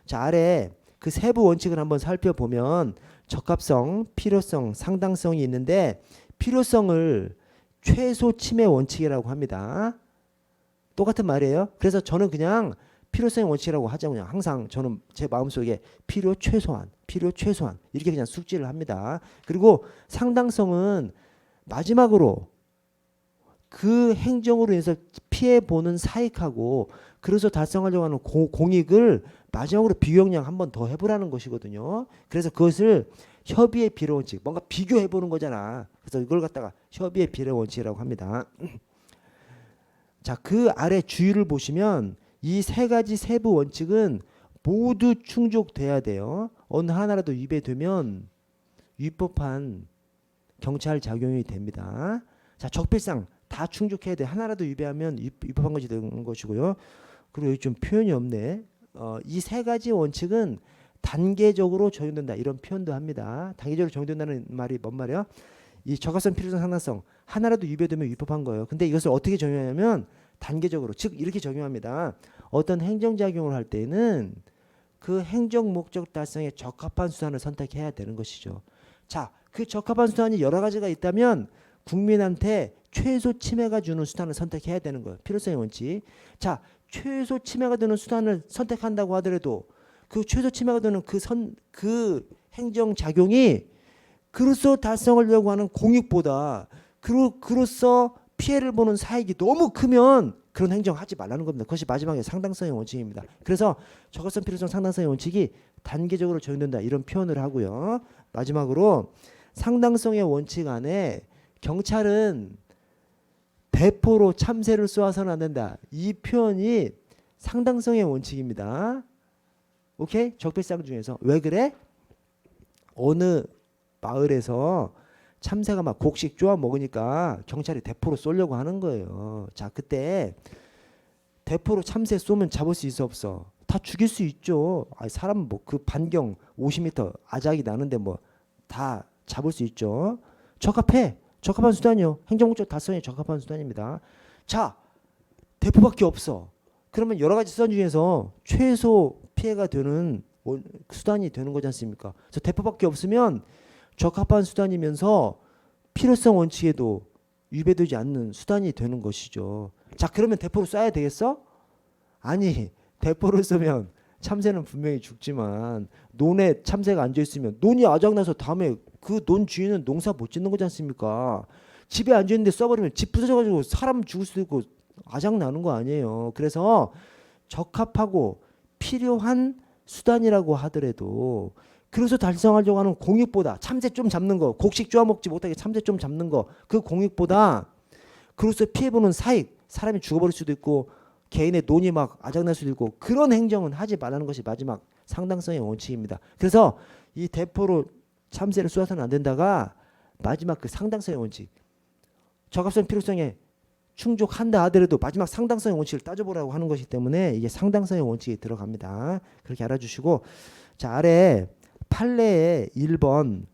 자, 아래 그 세부 원칙을 한번 살펴보면 적합성, 필요성, 상당성이 있는데 필요성을 최소 침해 원칙이라고 합니다. 똑같은 말이에요. 그래서 저는 그냥 필요성의 원칙이라고 하자고 그냥 항상 저는 제 마음속에 필요 최소한 이렇게 그냥 숙지를 합니다. 그리고 상당성은 마지막으로 그 행정으로 인해서 피해 보는 사익하고 그래서 달성하려고 하는 공익을 마지막으로 비교형량 한 번 더 해보라는 것이거든요. 그래서 그것을 협의의 비례 원칙, 뭔가 비교해 보는 거잖아. 그래서 이걸 갖다가 협의의 비례 원칙이라고 합니다. 자, 그 아래 주의를 보시면 이 세 가지 세부 원칙은 모두 충족돼야 돼요. 어느 하나라도 위배되면 위법한 경찰 작용이 됩니다. 자, 적필상 다 충족해야 돼. 하나라도 위배하면 위법한 것이 되는 것이고요. 그리고 여기 좀 표현이 없네. 이 세 가지 원칙은 단계적으로 적용된다. 이런 표현도 합니다. 단계적으로 적용된다는 말이 뭔 말이야? 이 적합성, 필요성, 상당성 하나라도 위배되면 위법한 거예요. 근데 이것을 어떻게 적용하냐면 단계적으로, 즉 이렇게 적용합니다. 어떤 행정작용을 할 때는 그 행정 목적 달성에 적합한 수단을 선택해야 되는 것이죠. 자, 그 적합한 수단이 여러 가지가 있다면 국민한테 최소 침해가 주는 수단을 선택해야 되는 거예요. 필요성의 원칙. 자, 최소 침해가 되는 수단을 선택한다고 하더라도 그 최소 침해가 되는 그 행정작용이 그로써 달성하려고 하는 공익보다 그로써 피해를 보는 사익이 너무 크면 그런 행정하지 말라는 겁니다. 그것이 마지막에 상당성의 원칙입니다. 그래서 적합성, 필요성, 상당성의 원칙이 단계적으로 적용된다. 이런 표현을 하고요. 마지막으로 상당성의 원칙 안에 경찰은 대포로 참새를 쏘아서는 안 된다. 이 표현이 상당성의 원칙입니다. 오케이? 적필상 중에서. 왜 그래? 어느 마을에서 참새가 막 곡식 쪼아 먹으니까 경찰이 대포로 쏘려고 하는 거예요. 자, 그때 대포로 참새 쏘면 잡을 수 있어 없어? 다 죽일 수 있죠. 사람 뭐 그 반경 50m 아작이 나는데 뭐 다 잡을 수 있죠. 적합한 수단이요. 행정목적 달성에 적합한 수단입니다. 자, 대포밖에 없어. 그러면 여러 가지 수단 중에서 최소 피해가 되는 수단이 되는 거지 않습니까? 그래서 대포밖에 없으면 적합한 수단이면서 필요성 원칙에도 위배되지 않는 수단이 되는 것이죠. 자, 그러면 대포를 쏴야 되겠어? 아니, 대포를 쏘면 참새는 분명히 죽지만 논에 참새가 앉아있으면 논이 아작나서 다음에 그 논 주인은 농사 못 짓는 거지 않습니까? 집에 앉아 있는데 쏴버리면 집 부서져가지고 사람 죽을 수도 있고 아작 나는 거 아니에요. 그래서 적합하고 필요한 수단이라고 하더라도 그래서 달성하려고 하는 공익보다 참새 좀 잡는 거, 곡식 쪼아 먹지 못하게 참새 좀 잡는 거, 그 공익보다 그로서 피해보는 사익, 사람이 죽어버릴 수도 있고 개인의 돈이 막 아작날 수도 있고 그런 행정은 하지 말라는 것이 마지막 상당성의 원칙입니다. 그래서 이 대포로 참새를 쏘아서는 안 된다가 마지막 그 상당성의 원칙, 적합성 필요성에 충족한다 하더라도 마지막 상당성의 원칙을 따져보라고 하는 것이기 때문에 이게 상당성의 원칙이 들어갑니다. 그렇게 알아주시고, 자 아래 판례에 1번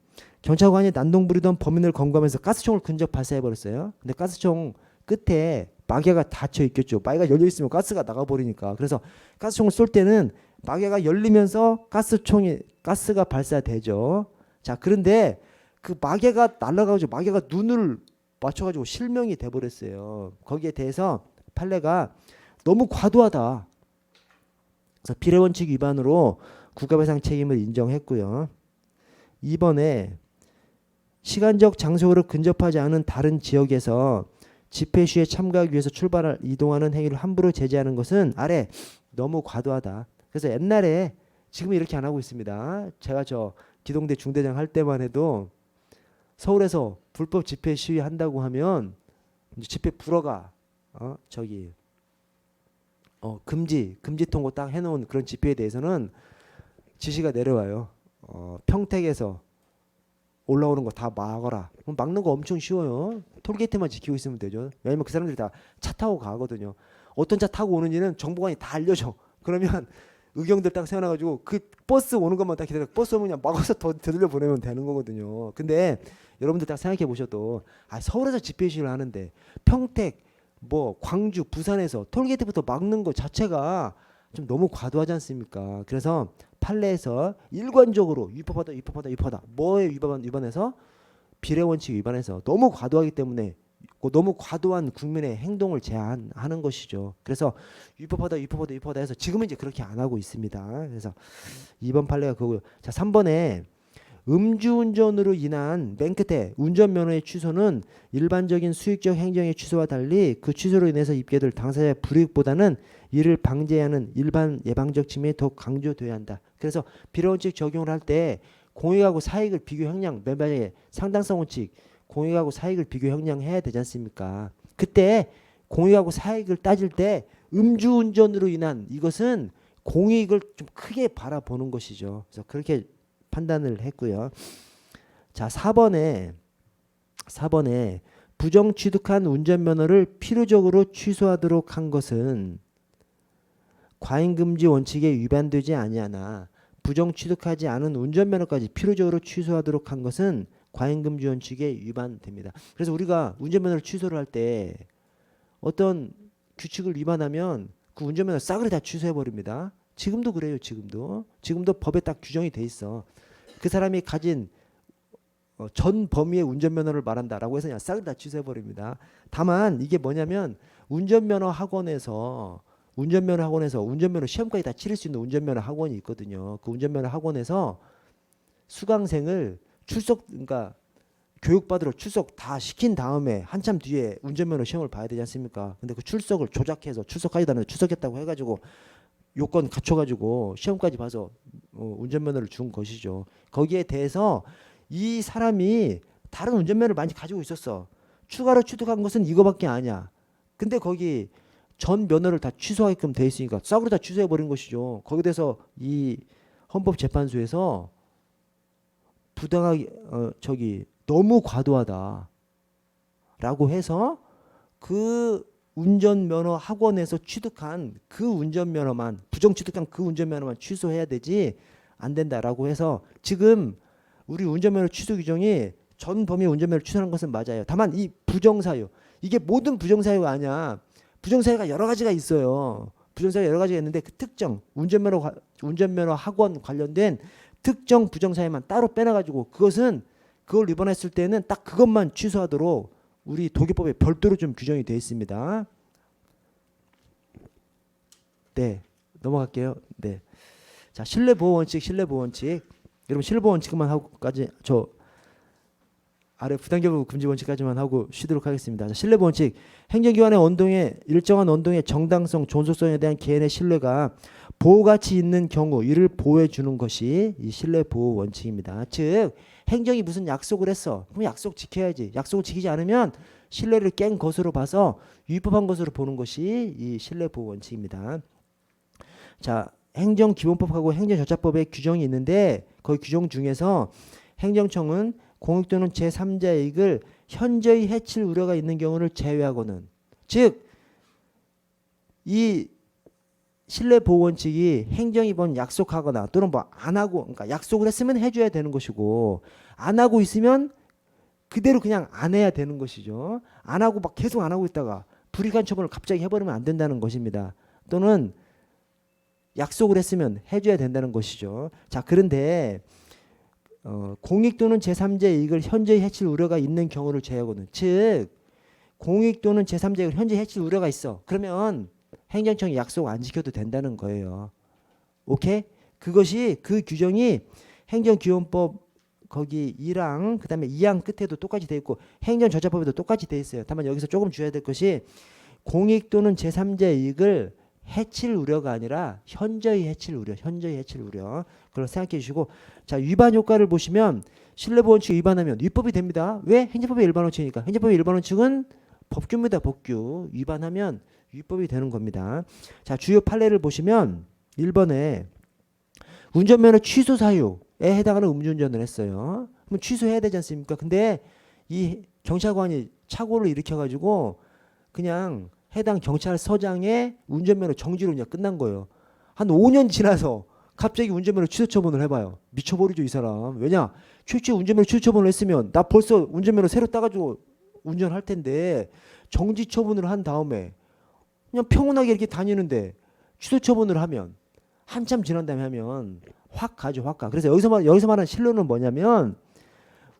경찰관이 난동 부리던 범인을 검거하면서 가스총을 근접 발사해버렸어요. 근데 가스총 끝에 마개가 닫혀 있겠죠. 마개가 열려 있으면 가스가 나가버리니까. 그래서 가스총을 쏠 때는 마개가 열리면서 가스가 발사되죠. 자 그런데 그 마개가 날아가지고 마개가 눈을 맞춰가지고 실명이 돼버렸어요. 거기에 대해서 판례가 너무 과도하다. 그래서 비례원칙 위반으로 국가배상 책임을 인정했고요. 2번에 시간적 장소로 근접하지 않은 다른 지역에서 집회 시위에 참가하기 위해서 이동하는 행위를 함부로 제재하는 것은 아래 너무 과도하다. 그래서 옛날에 지금은 이렇게 안 하고 있습니다. 제가 저 기동대 중대장 할 때만 해도 서울에서 불법 집회 시위 한다고 하면 집회 불허가 금지 통고 딱 해놓은 그런 집회에 대해서는 지시가 내려와요. 평택에서 올라오는 거 다 막아라. 막는 거 엄청 쉬워요. 톨게이트만 지키고 있으면 되죠. 왜냐면 그 사람들이 다 차 타고 가거든요. 어떤 차 타고 오는지는 정보관이 다 알려줘. 그러면 의경들 딱 세워놔가지고 그 버스 오는 것만 딱 기다려. 버스 오면 그냥 막아서 더 되돌려 보내면 되는 거거든요. 근데 여러분들 딱 생각해 보셔도 서울에서 집회 시위를 하는데 평택, 광주, 부산에서 톨게이트부터 막는 것 자체가 좀 너무 과도하지 않습니까? 그래서 판례에서 일관적으로 위법하다. 뭐에 위반해서 비례원칙 위반해서 너무 과도하기 때문에 너무 과도한 국민의 행동을 제한하는 것이죠. 그래서 위법하다 해서 지금은 이제 그렇게 안 하고 있습니다. 그래서 2번 판례가 그거고요. 자 3번에 음주운전으로 인한 맨 끝에 운전면허의 취소는 일반적인 수익적 행정의 취소와 달리 그 취소로 인해서 입게 될 당사자의 불이익보다는 이를 방지하는 일반 예방적 측면이 더 강조돼야 한다. 그래서 비례원칙 적용을 할 때 공익하고 사익을 비교 형량, 맨 마지막에 상당성 원칙, 공익하고 사익을 비교 형량해야 되지 않습니까? 그때 공익하고 사익을 따질 때 음주운전으로 인한 이것은 공익을 좀 크게 바라보는 것이죠. 그래서 그렇게 판단을 했고요. 자 4번에 부정 취득한 운전면허를 필요적으로 취소하도록 한 것은 과잉금지 원칙에 위반되지 아니하나 부정 취득하지 않은 운전면허까지 필요적으로 취소하도록 한 것은 과잉금지 원칙에 위반됩니다. 그래서 우리가 운전면허를 취소를 할 때 어떤 규칙을 위반하면 그 운전면허 싸그리 다 취소해버립니다. 지금도 그래요. 지금도 법에 딱 규정이 돼 있어. 그 사람이 가진 전 범위의 운전면허를 말한다라고 해서 그냥 싹 다 취소해버립니다. 다만 이게 뭐냐면 운전면허 학원에서 운전면허 시험까지 다 치를 수 있는 운전면허 학원이 있거든요. 그 운전면허 학원에서 수강생을 그러니까 교육받으러 출석 다 시킨 다음에 한참 뒤에 운전면허 시험을 봐야 되지 않습니까? 근데 그 출석을 조작해서 출석하지도 않았는데 출석했다고 해가지고 요건 갖춰가지고 시험까지 봐서 운전면허를 준 것이죠. 거기에 대해서 이 사람이 다른 운전면허를 많이 가지고 있었어. 추가로 취득한 것은 이거밖에 아니야. 근데 거기 전 면허를 다 취소하게끔 돼 있으니까 싸구려 다 취소해버린 것이죠. 거기에 대해서 이 헌법재판소에서 부당하게 너무 과도하다라고 해서 그 운전면허 학원에서 취득한 그 운전면허만 부정 취득한 그 운전면허만 취소해야 되지 안 된다라고 해서 지금 우리 운전면허 취소 규정이 전 범위 운전면허 취소하는 것은 맞아요. 다만 이 부정사유 이게 모든 부정사유가 아니야. 부정사유가 여러 가지가 있어요. 부정사유가 여러 가지가 있는데 그 특정 운전면허 학원 관련된 특정 부정사유만 따로 빼놔가지고 그걸 위반했을 때는 딱 그것만 취소하도록 우리 도교법에 별도로 좀 규정이 되어 있습니다. 네, 넘어갈게요. 네, 자 실내보호 원칙. 여러분 실내보호 원칙만 하고까지 아래 부당기부 금지 원칙까지만 하고 쉬도록 하겠습니다. 자, 신뢰 원칙. 행정기관의 원동에 일정한 원동의 정당성, 존속성에 대한 개인의 신뢰가 보호가치 있는 경우 이를 보호해 주는 것이 이 신뢰 보호 원칙입니다. 즉 행정이 무슨 약속을 했어. 그럼 약속 지켜야지. 약속을 지키지 않으면 신뢰를 깬 것으로 봐서 위법한 것으로 보는 것이 이 신뢰 보호 원칙입니다. 자, 행정기본법하고 행정절차법에 규정이 있는데 그 규정 중에서 행정청은 공익 또는 제3자의 이익을 현저히 해칠 우려가 있는 경우를 제외하고는, 즉 이 신뢰 보호 원칙이 행정이 뭔 약속하거나 또는 뭐 안 하고, 그러니까 약속을 했으면 해줘야 되는 것이고 안 하고 있으면 그대로 그냥 안 해야 되는 것이죠. 안 하고 막 계속 안 하고 있다가 불이익한 처분을 갑자기 해버리면 안 된다는 것입니다. 또는 약속을 했으면 해줘야 된다는 것이죠. 자, 그런데 공익 또는 제3자의 이익을 현저히 해칠 우려가 있는 경우를 제외하고는, 즉 공익 또는 제3자의 이익을 현저히 해칠 우려가 있어. 그러면 행정청이 약속 안 지켜도 된다는 거예요. 오케이? 그것이 그 규정이 행정기본법 거기 1항 그다음에 2항 끝에도 똑같이 돼 있고 행정절차법에도 똑같이 돼 있어요. 다만 여기서 조금 주의해야 될 것이 공익 또는 제3자의 이익을 해칠 우려가 아니라 현저히 해칠 우려, 현저히 해칠 우려. 그걸 생각해 주시고, 자, 위반 효과를 보시면 신뢰보호 원칙 위반하면 위법이 됩니다. 왜? 행정법의 일반 원칙이니까. 행정법의 일반 원칙은 법규입니다. 법규. 위반하면 위법이 되는 겁니다. 자, 주요 판례를 보시면 1번에 운전면허 취소 사유에 해당하는 음주운전을 했어요. 그럼 취소해야 되지 않습니까? 근데 이 경찰관이 착오를 일으켜가지고 그냥 해당 경찰서장의 운전면허 정지로 그냥 끝난 거예요. 한 5년 지나서 갑자기 운전면허 취소 처분을 해봐요. 미쳐버리죠, 이 사람. 왜냐? 최초에 운전면허 취소 처분을 했으면 나 벌써 운전면허 새로 따가지고 운전할 텐데 정지 처분을 한 다음에 그냥 평온하게 이렇게 다니는데 취소 처분을 하면 한참 지난 다음에 하면 확 가죠, 확 가. 그래서 여기서 말하는 신뢰는 뭐냐면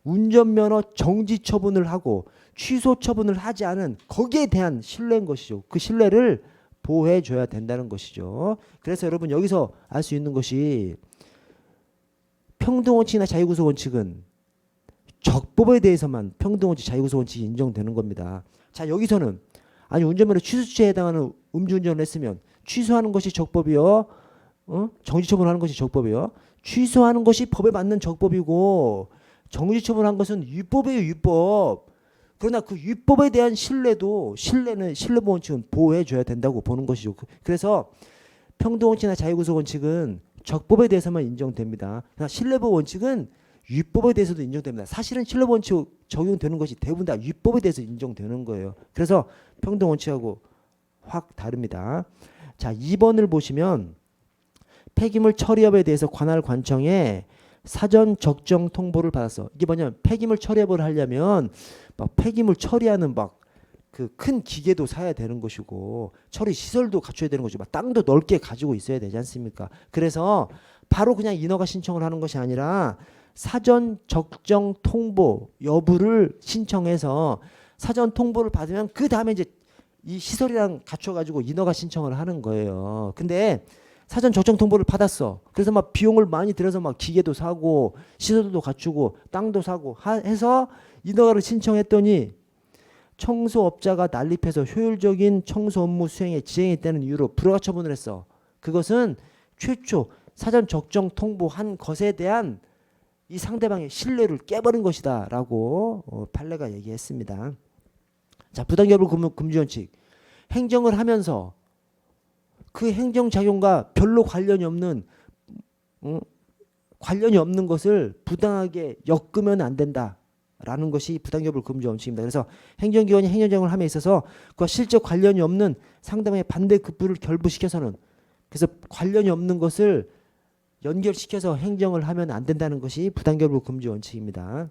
운전면허 정지 처분을 하고 취소 처분을 하지 않은 거기에 대한 신뢰인 것이죠. 그 신뢰를 보호해 줘야 된다는 것이죠. 그래서 여러분 여기서 알 수 있는 것이 평등원칙이나 자유구속 원칙은 적법에 대해서만 평등원칙 자유구속 원칙이 인정되는 겁니다. 자, 여기서는 아니 운전면허 취소죄에 해당하는 음주운전을 했으면 취소하는 것이 적법이요, 정지 처분하는 것이 적법이요. 취소하는 것이 법에 맞는 적법이고 정지 처분한 것은 위법이에요, 위법. 그러나 그 위법에 대한 신뢰는 신뢰보호 원칙은 보호해 줘야 된다고 보는 것이죠. 그래서 평등원칙이나 자유구속 원칙은 적법에 대해서만 인정됩니다. 그러나 신뢰보호 원칙은 위법에 대해서도 인정됩니다. 사실은 신뢰보호 원칙 적용되는 것이 대부분 다 위법에 대해서 인정되는 거예요. 그래서 평등원칙하고 확 다릅니다. 자, 2번을 보시면 폐기물 처리업에 대해서 관할 관청에 사전 적정 통보를 받았어. 이게 뭐냐면 폐기물 처리업을 하려면 막 폐기물 처리하는 막 그 큰 기계도 사야 되는 것이고 처리 시설도 갖춰야 되는 것이고 막 땅도 넓게 가지고 있어야 되지 않습니까? 그래서 바로 그냥 인허가 신청을 하는 것이 아니라 사전 적정 통보 여부를 신청해서 사전 통보를 받으면 그 다음에 이제 이 시설이랑 갖춰가지고 인허가 신청을 하는 거예요. 근데 사전 적정 통보를 받았어. 그래서 막 비용을 많이 들여서 막 기계도 사고 시설도 갖추고 땅도 사고 해서 인허가를 신청했더니 청소업자가 난립해서 효율적인 청소 업무 수행에 지장이 있다는 이유로 불허가 처분을 했어. 그것은 최초 사전 적정 통보한 것에 대한 이 상대방의 신뢰를 깨버린 것이다 라고 판례가 얘기했습니다. 자, 부당기업을 금지 원칙. 행정을 하면서 그 행정작용과 별로 관련이 없는 것을 부당하게 엮으면 안 된다라는 것이 부당기업을 금지 원칙입니다. 그래서 행정기관이 행정작용을 함에 있어서 그와 실제 관련이 없는 상대방의 반대급부를 결부시켜서는, 그래서 관련이 없는 것을 연결시켜서 행정을 하면 안 된다는 것이 부당기업을 금지 원칙입니다.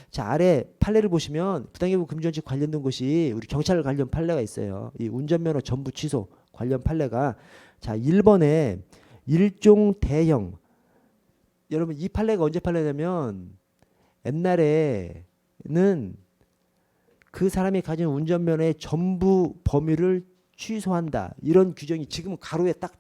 자, 아래 판례를 보시면 부당기업 금지 원칙 관련된 것이 우리 경찰 관련 판례가 있어요. 이 운전면허 전부 취소 관련 판례가, 자, 1번에 일종 대형, 여러분 이 판례가 언제 판례냐면 옛날에는 그 사람이 가진 운전면허의 전부 범위를 취소한다 이런 규정이 지금은 가로에 딱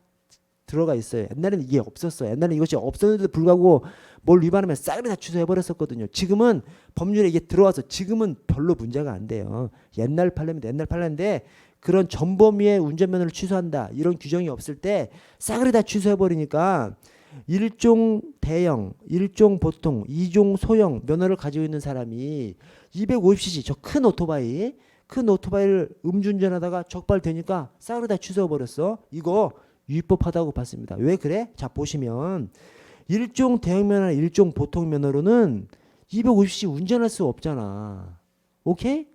들어가 있어요. 옛날에는 이게 없었어요. 옛날에는 이것이 없었는데도 불구하고 뭘 위반하면 싸그리 다 취소해 버렸었거든요. 지금은 법률에 이게 들어와서 지금은 별로 문제가 안 돼요. 옛날 판례인데 그런 전범위의 운전면허를 취소한다 이런 규정이 없을 때 싸그리 다 취소해 버리니까 1종 대형, 1종 보통, 2종 소형 면허를 가지고 있는 사람이 250cc 저 큰 오토바이를 음주운전하다가 적발되니까 싸그리 다 취소해 버렸어. 이거 위법하다고 봤습니다. 왜 그래? 자 보시면 1종 대형 면허나 1종 보통 면허로는 250cc 운전할 수 없잖아. 오케이?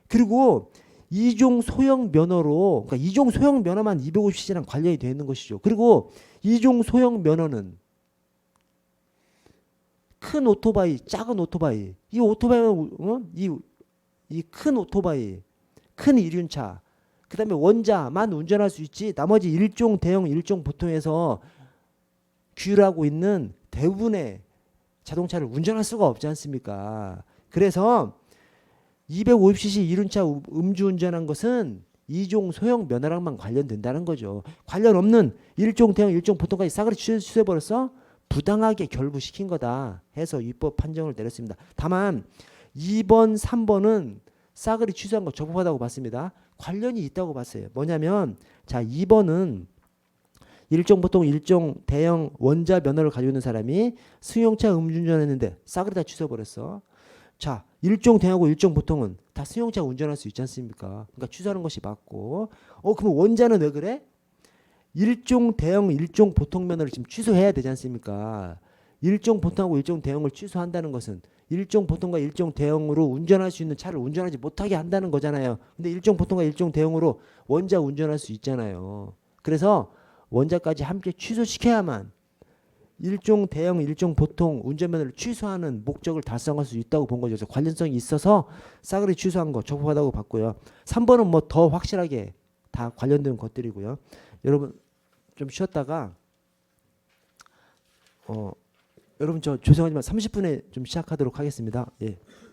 그리고 2종 소형 면허로 그러니까 2종 소형 면허만 250cc랑 관련이 되어 있는 것이죠. 그리고 2종 소형 면허는 큰 오토바이, 작은 오토바이. 이 오토바이는 이 큰 오토바이, 큰 이륜차, 그다음에 원자만 운전할 수 있지. 나머지 1종 대형, 1종 보통에서 규율하고 있는 대부분의 자동차를 운전할 수가 없지 않습니까? 그래서 250cc 이륜차 음주운전한 것은 2종 소형 면허랑만 관련된다는 거죠. 관련 없는 1종 대형, 1종 보통까지 싸그리 취소해버렸어? 부당하게 결부시킨 거다 해서 위법 판정을 내렸습니다. 다만 2번, 3번은 싸그리 취소한 거 적법하다고 봤습니다. 관련이 있다고 봤어요. 뭐냐면 자 2번은 1종 보통 1종 대형 원자 면허를 가지고 있는 사람이 승용차 음주운전했는데 싸그리 다 취소해버렸어. 자 1종 대형하고 1종 보통은 다 승용차 운전할 수 있지 않습니까? 그러니까 취소하는 것이 맞고 그럼 원자는 왜 그래? 1종 대형 1종 보통 면허를 지금 취소해야 되지 않습니까? 1종 보통하고 1종 대형을 취소한다는 것은 1종 보통과 1종 대형으로 운전할 수 있는 차를 운전하지 못하게 한다는 거잖아요. 근데 1종 보통과 1종 대형으로 원자 운전할 수 있잖아요. 그래서 원자까지 함께 취소시켜야만 1종 대형, 1종 보통 운전면허를 취소하는 목적을 달성할 수 있다고 본 거죠. 그래서 관련성이 있어서 싸그리 취소한 거 적법하다고 봤고요. 3번은 뭐 더 확실하게 다 관련된 것들이고요. 여러분 좀 쉬었다가 여러분 저 죄송하지만 30분에 좀 시작하도록 하겠습니다. 예.